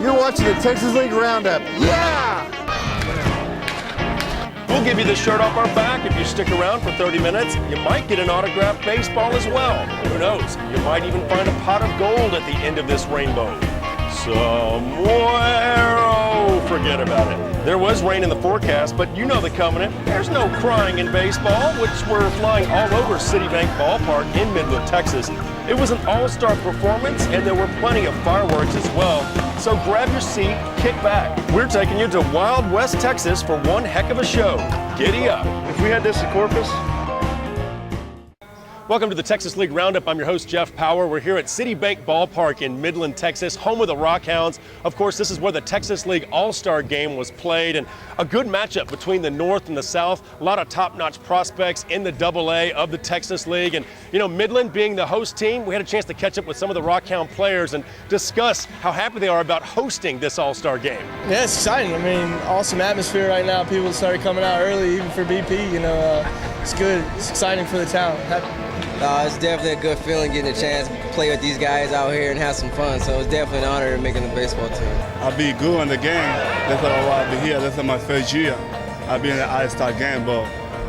You're watching the Texas League Roundup. Yeah! We'll give you this shirt off our back if you stick around for 30 minutes. You might get an autographed baseball as well. Who knows? You might even find a pot of gold at the end of this rainbow. Somewhere, oh, forget about it. There was rain in the forecast, but you know the covenant. There's no crying in baseball, which we're flying all over Citibank Ballpark in Midland, Texas. It was an all-star performance, and there were plenty of fireworks as well. So grab your seat, kick back. We're taking you to Wild West, Texas for one heck of a show. Giddy up. If we had this at Corpus. Welcome to the Texas League Roundup. I'm your host, Jeff Power. We're here at Citibank Ballpark in Midland, Texas, home of the Rockhounds. Of course, this is where the Texas League All-Star Game was played, and a good matchup between the North and the South. A lot of top-notch prospects in the AA of the Texas League. And, you know, Midland being the host team, we had a chance to catch up with some of the Rockhound players and discuss how happy they are about hosting this All-Star Game. Yeah, it's exciting. I mean, awesome atmosphere right now. People started coming out early, even for BP. You know, it's good. It's exciting for the town. It's definitely a good feeling getting a chance to play with these guys out here and have some fun. So it's definitely an honor making the baseball team. I'll be good in the game. That's why I'll be here. This is my first year. I've been in the All-Star game, but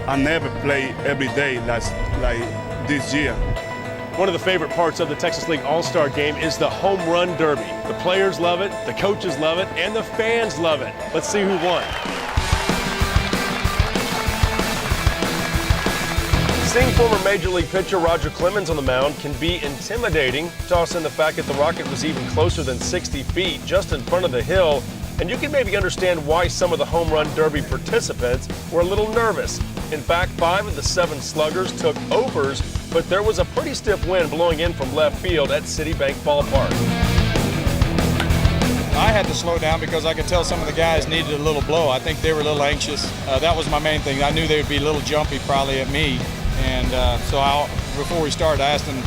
I never play every day like this year. One of the favorite parts of the Texas League All-Star Game is the Home Run Derby. The players love it, the coaches love it, and the fans love it. Let's see who won. Seeing former Major League pitcher Roger Clemens on the mound can be intimidating. Toss in the fact that the rocket was even closer than 60 feet, just in front of the hill, and you can maybe understand why some of the Home Run Derby participants were a little nervous. In fact, 5 of the 7 sluggers took overs, but there was a pretty stiff wind blowing in from left field at Citibank Ballpark. I had to slow down because I could tell some of the guys needed a little blow. I think they were a little anxious. That was my main thing. I knew they would be a little jumpy probably at me. And before we started, I asked them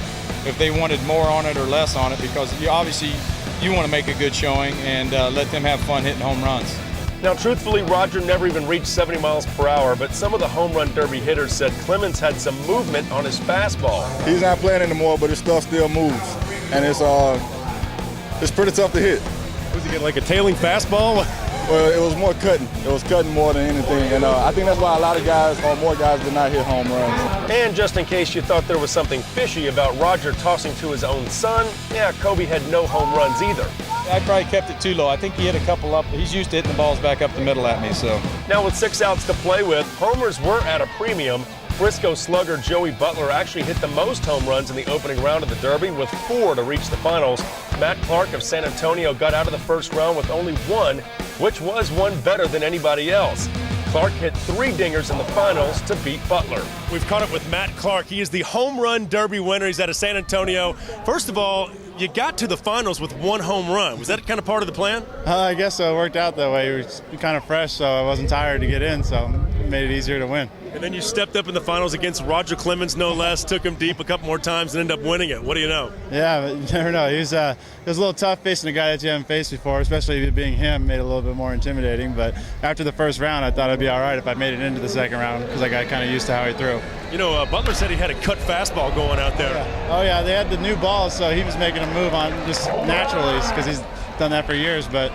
if they wanted more on it or less on it, because obviously you want to make a good showing and let them have fun hitting home runs. Now, truthfully, Roger never even reached 70 miles per hour, but some of the Home Run Derby hitters said Clemens had some movement on his fastball. He's not playing anymore, but his stuff still moves, and it's pretty tough to hit. Was he getting like a tailing fastball? Well, it was more cutting. It was cutting more than anything, and I think that's why a lot of guys, or more guys, did not hit home runs. And just in case you thought there was something fishy about Roger tossing to his own son, yeah, Kobe had no home runs either. I probably kept it too low. I think he hit a couple up. He's used to hitting the balls back up the middle at me, so. Now with 6 outs to play with, homers were at a premium. Frisco slugger Joey Butler actually hit the most home runs in the opening round of the Derby with 4 to reach the finals. Matt Clark of San Antonio got out of the first round with only 1, which was one better than anybody else. Clark hit 3 dingers in the finals to beat Butler. We've caught up with Matt Clark. He is the Home Run Derby winner. He's out of San Antonio. First of all, you got to the finals with 1 home run. Was that kind of part of the plan? I guess so. It worked out that way. It was kind of fresh, so I wasn't tired to get in, so it made it easier to win. And then you stepped up in the finals against Roger Clemens, no less, took him deep a couple more times and ended up winning it. What do you know? Yeah, but you never know. It was a little tough facing a guy that you haven't faced before, especially being him, made it a little bit more intimidating. But after the first round, I thought I'd be all right if I made it into the second round because I got kind of used to how he threw. You know, Butler said he had a cut fastball going out there. Yeah. Oh, yeah, they had the new balls, so he was making a move on just naturally because he's done that for years. But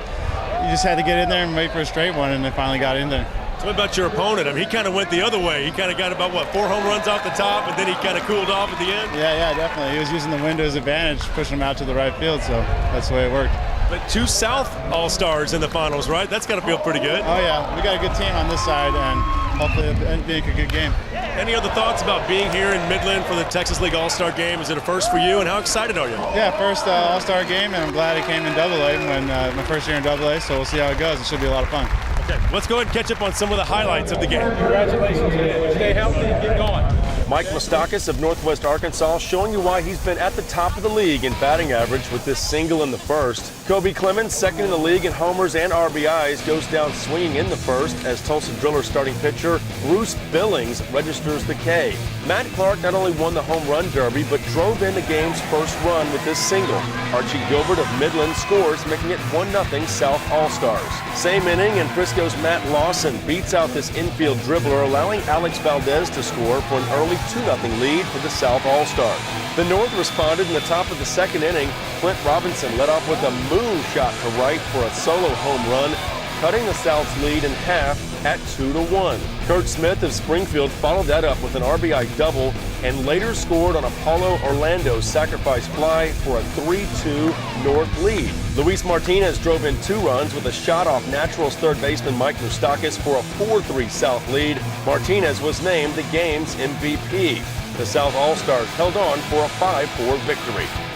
you just had to get in there and wait for a straight one, and they finally got in there. So what about your opponent? I mean, he kind of went the other way. He kind of got about, 4 home runs off the top, and then he kind of cooled off at the end? Yeah, definitely. He was using the wind to his advantage, pushing him out to the right field, so that's the way it worked. But 2 South All-Stars in the finals, right? That's got to feel pretty good. Oh, yeah. We got a good team on this side, and hopefully it'll make a good game. Any other thoughts about being here in Midland for the Texas League All-Star Game? Is it a first for you, and how excited are you? Yeah, first All-Star Game, and I'm glad it came in AA when my first year in AA, so we'll see how it goes. It should be a lot of fun. Okay, let's go ahead and catch up on some of the highlights of the game. Congratulations again. Stay healthy and get going. Mike Moustakas of Northwest Arkansas showing you why he's been at the top of the league in batting average with this single in the first. Kobe Clemens, second in the league in homers and RBIs, goes down swinging in the first as Tulsa Driller starting pitcher Bruce Billings registers the K. Matt Clark not only won the Home Run Derby, but drove in the game's first run with this single. Archie Gilbert of Midland scores, making it 1-0 South All-Stars. Same inning, and Frisco's Matt Lawson beats out this infield dribbler, allowing Alex Valdez to score for an early 2-0 lead for the South All-Stars. The North responded in the top of the second inning. Clint Robinson led off with a moonshot to right for a solo home run, cutting the South's lead in half at 2-1. Kurt Smith of Springfield followed that up with an RBI double and later scored on Apollo Orlando's sacrifice fly for a 3-2 North lead. Luis Martinez drove in 2 runs with a shot off Naturals third baseman Mike Moustakis for a 4-3 South lead. Martinez was named the game's MVP. The South All-Stars held on for a 5-4 victory.